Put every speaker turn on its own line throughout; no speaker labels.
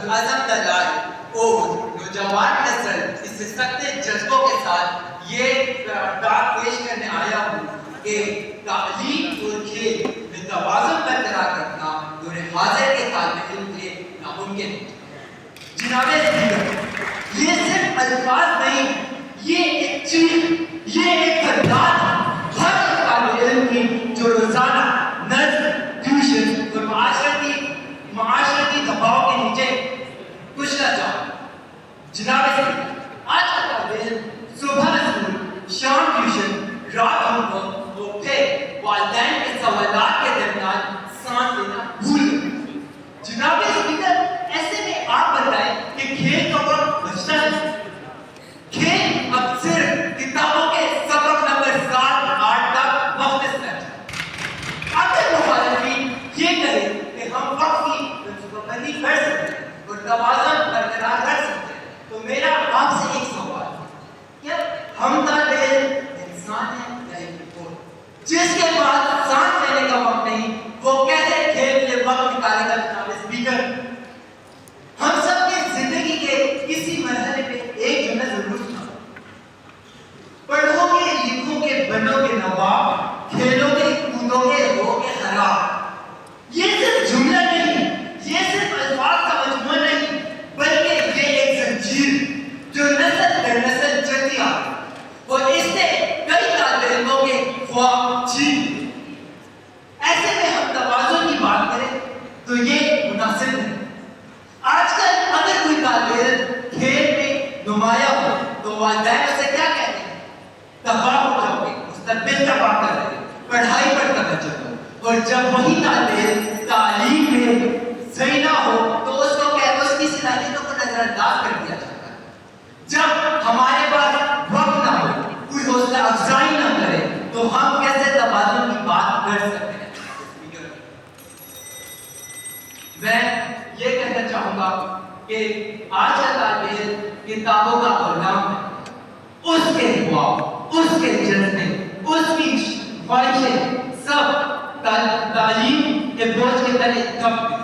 पुरअज़म दलाल और नौजवान नस्ल इस सख्त जज्बों के साथ ये करारदाद पेश करने आया हूँ कि तालीम और खेल में तवाज़ुन बरकरार रखना दौर हाज़िर के तालिब इल्म के लिए नामुमकिन है। जनाब स्पीकर, ये सिर्फ अल्फाज नहीं, ये एक चीज, ये एक फरियाद हर तालिब इल्म की जो रोजाना नज़्म, ट्यूशन और माशरती दबाव के नीचे कुछ ना जाओ। जनाब स्पीकर, आज का तालिब इल्म सुबह स्कूल, शाम ट्यूशन, रात होमवर्क और फिर वालिदैन के सवालात के दरमियान सांस लेना भूल गए। जनाब स्पीकर, ऐसे में आप बताएं कि खेल का वक्त बचता है। खेल अब सिर्फ किताबों के सबक नंबर 7-8 तक मुख्तसर है। अगर मुखालिफिन ये कहें कि हम वक्त की मनसूबाबंदी कर सकते हैं और तवाज़ुन बरकरार कर सकते हैं, तो मेरा आपसे एक सवाल है, क्या हम तालिब इल्म इंसान हैं या एक रिपोर्ट? जिसके पास सांस लेने का वक्त नहीं, वो कैसे खेल के वक्त निकालेगा? जनाब स्पीकर, हम सब की जिंदगी के किसी मरहले पे एक जुमला जरूर सुना, पढ़ोगे लिखोगे बनोगे नवाब, खेलोगे कूदोगे रहोगे खराब। ये सिर्फ जुमला नहीं, ये सिर्फ अल्फाज का मजमूआ नहीं, बल्कि ये एक जंजीर जो नस्ल दर नस्ल चलती आ रही है और इससे कई तालिब इल्मों के ख्वाब छीन लिए। ऐसे में हम तवाज़ुन की बात करें तो ये मुनासिब नहीं। आजकल अगर कोई तालिब इल्म खेल में नुमाया हो तो वालिदैन उसे क्या कहते हैं? तबाह हो जाओगे, मुस्तकबिल तबाह कर रहे हो, पढ़ाई पर तवज्जो दो। और जब वही तालिब इल्म तालीम में सही ना हो तो उसकी सलाहियतों को नजरअंदाज कर दिया जाता है। जब हमारे पास वक्त ना हो, कोई हौसला अफजाई ना करे, तो हम कैसे तवाज़ुन की बात कर सकते हैं? मैं ये कहना चाहूंगा कि आज का तालिब इल्म किताबों का गुलाम है। उसके ख्वाब, उसके जज्बे, उसकी ख्वाहिशें सब तालीम के बोझ के तले दब गई।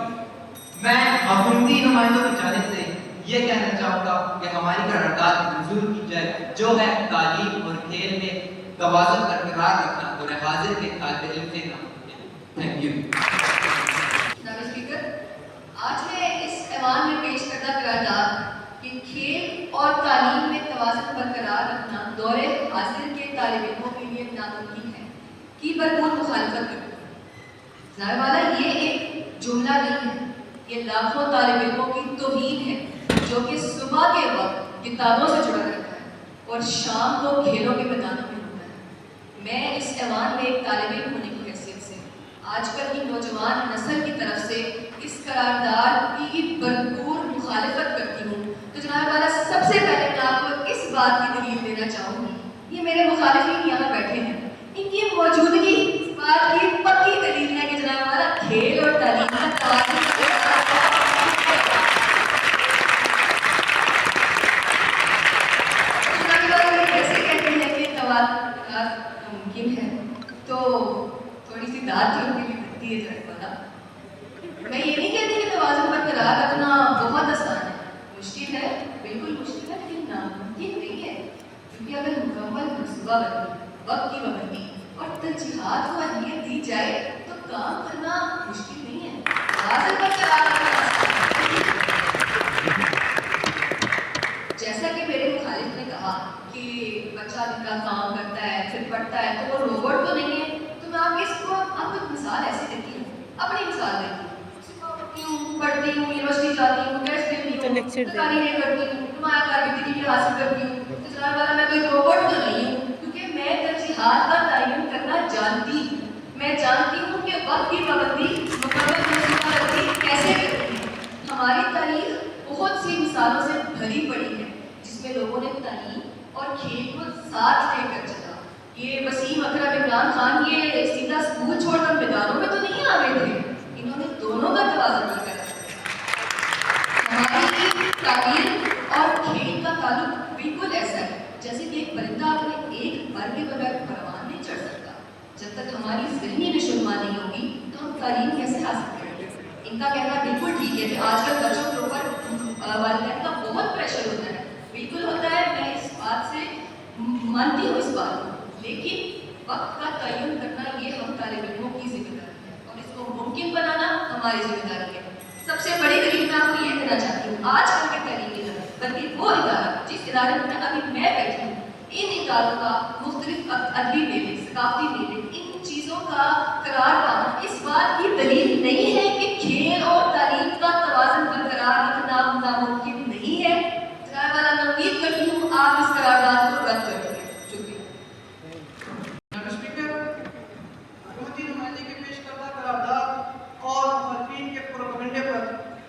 मैं हुकूमती नुमाइंदों की जानिब से ये कहना चाहूंगा कि हमारी करारदाद मंजूर की जाए, जो है तालीम और खेल में तवाज़ुन बरकरार रखना दौर हाज़िर के तालिब इल्म से नामुमकिन। Thank you.
जनाब स्पीकर, आज मैं इस ऐवान में पेश करदा करारदाद कि खेल और तालीम में तवाज़ुन बरकरार रखना दौर हाज़िर के तालिब इल्मों के लिए नामुमकिन है की भरपूर मुखालफत करती है। जनाब वाला, ये एक जुमला नहीं है, ये लाखों तालिब इल्मों की तौहीन है जो कि सुबह के वक्त किताबों से जुड़ा रहता है और शाम को खेलों के मैदानों में होता है। मैं इस ऐवान में एक तालिब इल्म होने की हैसियत से आजकल की नौजवान नस्ल की तरफ से इस करारदाद की भरपूर मुखालिफत करती हूँ। तो जनाब वाला, सबसे पहले मैं आपको इस बात की दलील देना चाहूँगी, ये मेरे मुखालिफिन यहाँ बैठे हैं, इनकी मौजूदगी इस बात की पक्की दलील है कि जनाब वाला खेल और तालीम का तवाज़ुन मुमकिन है, तो थोड़ी सी दाद जो के लिए बनती है जरा वाला। मैं ये नहीं कहती कि तवाज़ुन बरकरार रखना बहुत आसान है, मुश्किल है, बिल्कुल मुश्किल है, लेकिन नामुमकिन नहीं है। क्योंकि अगर मुकम्मल मनसूबा बंदी, वक्त की पाबंदी और तरजीहात को अहमियत दी जाए तो काम करना मुश्किल नहीं है। तवाज़ुन बरकरार रखना, जैसा कि मेरे मुखालिफ ने कहा कि बच्चा दिन का काम करता है फिर पढ़ता है तो वो रोबोट तो नहीं है, तो मैं आपको एक मिसाल ऐसे देती हूँ, अपनी मिसाल देती हूँ। पढ़ती हूँ, यूनिवर्सिटी जाती हूँ, टेस्ट देती हूँ, तकारीरें करती हूँ, नुमाया डिग्री हासिल करती हूँ, तो जनाब वाला मैं कोई रोबोट तो नहीं हूँ, क्योंकि मैं तरजीहात का तयन करना जानती हूँ। मैं जानती हूँ कि वक्त की पाबंदी मुकम्मल मनसूबाबंदी कैसे करती है। हमारी तारीख बहुत सी मिसालों से भरी पड़ी है जिसमें लोगों ने तालीम और खेल को साथ लेकर चला। ये वसीम अकरम इमरान खान ये सीधा स्कूल छोड़कर मैदानों में तो नहीं आ गए थे, इन्होंने दोनों का तवाज़ुन बरकरार रखा। हमारी तालीम और खेल का ताल्लुक बिल्कुल ऐसा है जैसे कि एक परिंदा अपने एक पर के बगैर परवान नहीं चढ़ सकता। जब तक हमारी ज़हनी नशोनुमा नहीं होगी तो हम तालीम कैसे हासिल करेंगे। इनका कहना बिल्कुल ठीक है कि आजकल बच्चों के ऊपर वालिदैन का बहुत प्रेशर होता है, बिल्कुल होता है, मैं इस बात से मानती हूँ इस बात को, लेकिन वक्त का तयन करना ये हम तालिब इल्मों की जिम्मेदारी है और इसको मुमकिन बनाना हमारी जिम्मेदारी है। सबसे बड़ी दलील मैं आपको ये देना चाहती हूँ, आजकल के तरीके बल्कि वो इदारा जिस इदारे में अभी मैं बैठी हूँ, इन इदारों का मुख्तलिफ अदबी मेले, सकाफती मेले, इन चीज़ों का करार पाना इस बात की दलील नहीं है कि खेल और तालीम का तवाज़ुन बरकरार रखना नामुमकिन नहीं है। जनाब वाला मैं उम्मीद करती हूँ आप इस करारदाद को रद्द कर देंगे। शुक्रिया।
स्पीकर, हुकूमती नुमाइंदगी के पेश करदा करारदाद और मुखालिफिन के प्रोपेगेंडे पर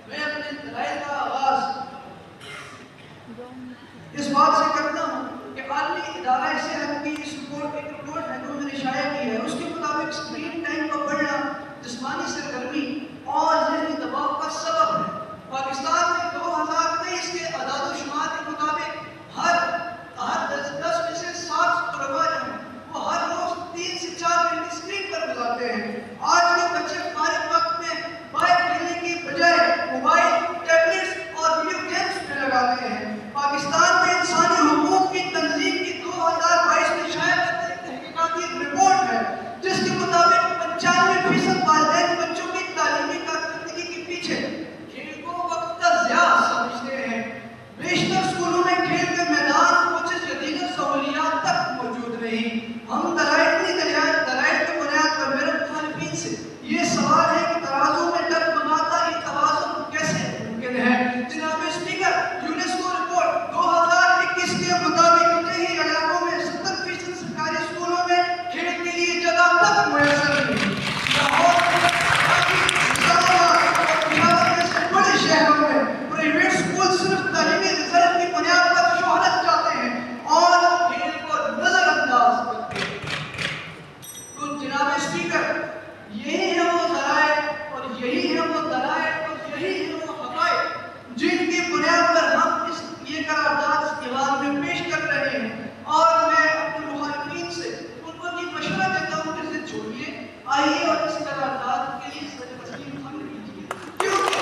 मैं अपने दलाइल का आगाज़ इस बात से करता हूँ कि आलमी इदारा सेहत की इस एक रिपोर्ट है जो मैंने शाया की है, उसके मुताबिक स्क्रीन टाइम का बढ़ना जिस्मानी सरगर्मी और ज़हनी दबाव का सबब है। पाकिस्तान में 2023 के अदाद शुमार के मुताबिक हर 10 में से 7 तलबा जो हैं वो हर रोज 3 से 4 घंटे स्क्रीन पर गुजारते हैं। आज के बच्चे फारिग वक्त में बाहर खेलने की बजाय मोबाइल, टैबलेट्स और वीडियो गेम्स में लगाते हैं। पाकिस्तान में इंसानी हुकूक की तंजीम की 2022 में शाया तहकीकाती रिपोर्ट है जिसके मुताबिक 95% वालिदैन बच्चों की तालीमी कारकर्दगी के पीछे खेल को वक्त का ज़िया समझते हैं। बेशतर स्कूलों में खेल के मैदान, कोचेस या दीगर सहूलियात तक मौजूद नहीं। हम दलाइल की बुनियाद पर मेरे मुखालिफिन से ये सवाल है कि तराजू में डगमगाता ये तवाज़ुन कैसे मुमकिन है। जनाब स्पीकर, यूनेस्को रिपोर्ट 2021 के मुताबिक कई इलाकों में 70% सरकारी स्कूलों में खेल के लिए जगह तक मुयस्सर नहीं। लाहौर, कराची, इस्लामाबाद और पिशावर जैसे बड़े शहरों में प्राइवेट स्कूल सिर्फ तालीमी रिजल्ट की बुनियाद पर शोहरत चाहते हैं और खेल को नजरअंदाज करते हैं। तो जनाब स्पीकर, यही है वो ज़राए और यही है वो दलाइल और यही है वो हक़ाइक़ जिनकी बुनियाद पर हम ये करारदाद इस्तेमाल में पेश कर रहे हैं। और मैं अपने मुखालिफिन से उनको ये मशवरा देता हूँ कि इसे छोड़िए, आइए और इस करारदाद के लिए सर तस्लीम हम कीजिए, क्योंकि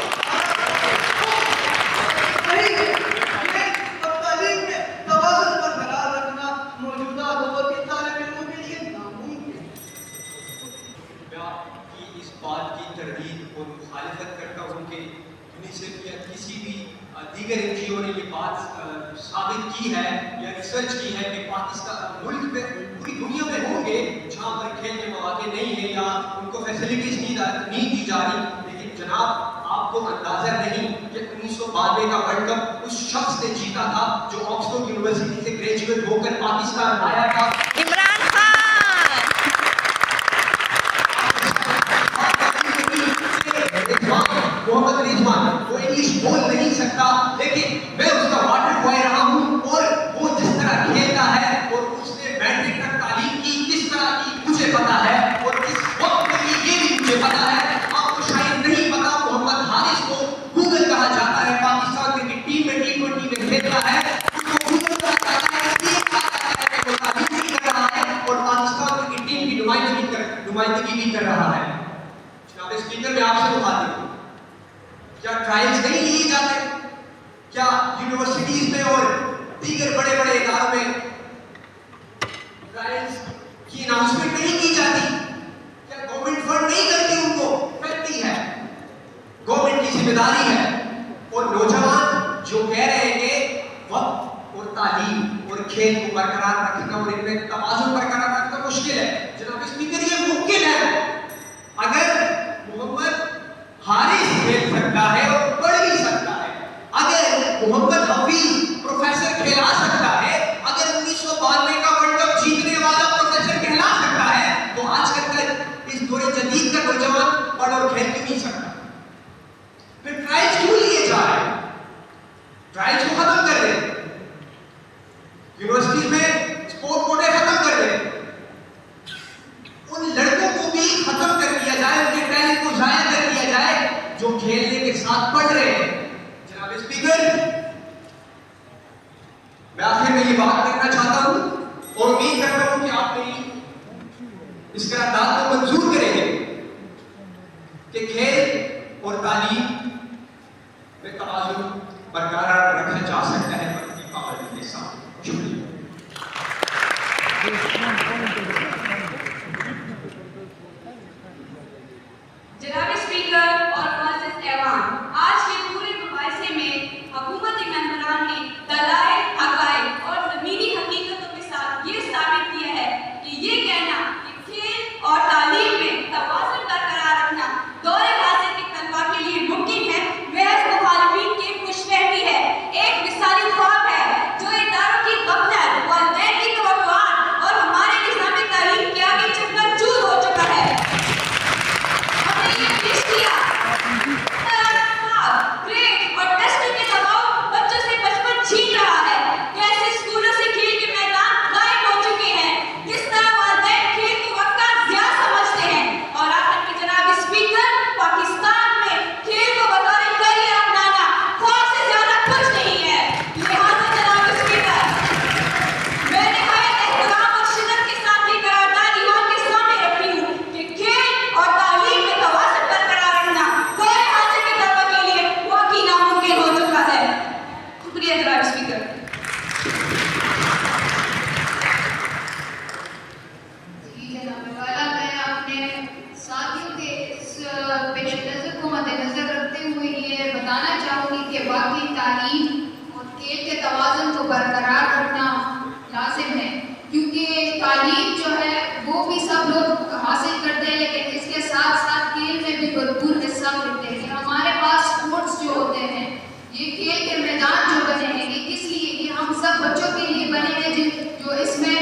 और तालीम में तवाज़ुन बरकरार रखना मौजूदा दौर के तालिब इल्मों के लिए नामुमकिन है।
मैं आपकी इस बात की तरदीद और मुखालिफत करता हूँ कि यूनिसेफ या किसी भी दीगर एनजीओ ने ये बात साबित की है या रिसर्च की है कि पाकिस्तान मुल्क में पूरी दुनिया में होंगे जहाँ पर खेल के मौके नहीं है या उनको फैसिलिटीज नहीं दी जा रही, लेकिन जनाब आपको अंदाजा नहीं कि 1992 का वर्ल्ड कप उस शख्स ने जीता था जो ऑक्सफोर्ड यूनिवर्सिटी से ग्रेजुएट होकर पाकिस्तान आया था,
इमरान खान।
मोहम्मद रिजवान। वो इंग्लिश बोल नहीं सकता, लेकिन मैं उसका वाटर बॉय रहा हूँ और वो जिस तरह खेलता है और उसने मैट्रिक तक तालीम की किस तरह की मुझे पता है और इस वक्त के लिए ये भी मुझे पता है। आपको शायद नहीं पता, मोहम्मद हारिस को गूगल कहा जाता है, पाकिस्तान क्रिकेट टीम में T20 में खेलता है, उसको गूगल कहा जाता है, इसलिए कहा जाता है कि वो तालीम भी कर रहा है और पाकिस्तान क्रिकेट टीम की नुमाइंदगी भी कर रहा है। जनाब स्पीकर, मैं आपसे मुखातिब हूँ, क्या ट्रायल्स नहीं लिए जाते? क्या यूनिवर्सिटीज में और दीगर बड़े बड़े इदारों में ट्रायल्स की अनाउंसमेंट नहीं की जाती? क्या गवर्नमेंट फंड नहीं करती? उनको करती है, गवर्नमेंट की जिम्मेदारी है। और नौजवान जो कह रहे हैं कि वक्त और तालीम और खेल को बरकरार रखना और इनमें तवाज़ुन बरकरार रखना मुश्किल है। जनाब स्पीकर, ये मुमकिन है अगर मोहम्मद हारिस खेल सकता है और पढ़ भी सकता है, अगर मोहम्मद हफीज प्रोफेसर खेला सकता है, अगर 1992 का वर्ल्ड कप जीतने वाला प्रोफेसर कहला सकता है, तो आज तक इस दौरे जदीद का नौजवान पढ़ और खेल क्यों नहीं सकता? फिर ट्रायल्स क्यों लिए जा रहे हैं? ट्रायल्स को खत्म कर दें, यूनिवर्सिटीज में स्पोर्ट कोटे खत्म कर दें, उन लड़कों को भी खत्म कर दिया जाए, उनके टैलेंट को जाया कर दिया जाए जो खेलने के साथ पढ़ रहे हैं। जनाब स्पीकर, मैं आखिर में ये बात करना चाहता हूं और उम्मीद करता हूं कि आप मेरी इस करारदाद को मंजूर करेंगे कि खेल और तालीम में तवाज़ुन बरकरार
खेल के तवाज़ुन को बरकरार रखना लाजिम है, क्योंकि तालीम जो है वो भी सब लोग हासिल करते हैं, लेकिन इसके साथ साथ खेल में भी भरपूर हिस्सा लेते हैं। हमारे पास स्पोर्ट्स जो होते हैं, ये खेल के मैदान जो बने हैं, ये किस लिए? ये हम सब बच्चों के लिए बने हैं जो इसमें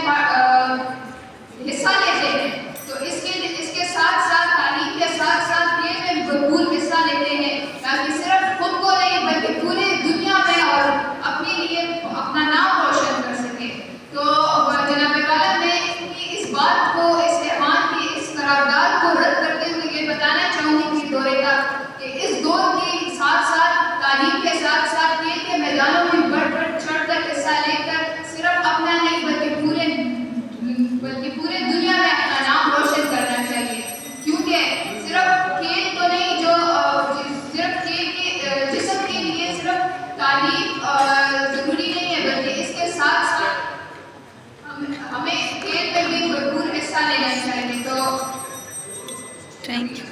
हिस्सा लेते हैं। तो इसके साथ साथ तालीम के साथ साथ खेल में भरपूर हिस्सा लेते हैं, ताकि सिर्फ खुद को नहीं बल्कि पूरे दुनिया में और अपने लिए अपना नाम रोशन कर सके। तो जनाब कालम ने इस बात को, इस ऐवान की इस करारदाद को रद्द करते हुए ये बताना चाहूँगी कि दौरे का कि इस दौर के साथ साथ तालीम के साथ साथ खेल के मैदानों में बढ़ चढ़ कर हिस्सा लेकर सिर्फ अपना नहीं बल्कि पूरे दुनिया में अपना नाम रोशन करना चाहिए। क्योंकि सिर्फ खेल तो नहीं, जो सिर्फ खेल के जिस्म के लिए सिर्फ तालीम ज़रूरी नहीं है, बल्कि इसके साथ साथ हमें खेल में भी भरपूर हिस्सा लेना चाहिए। तो
थैंक यू।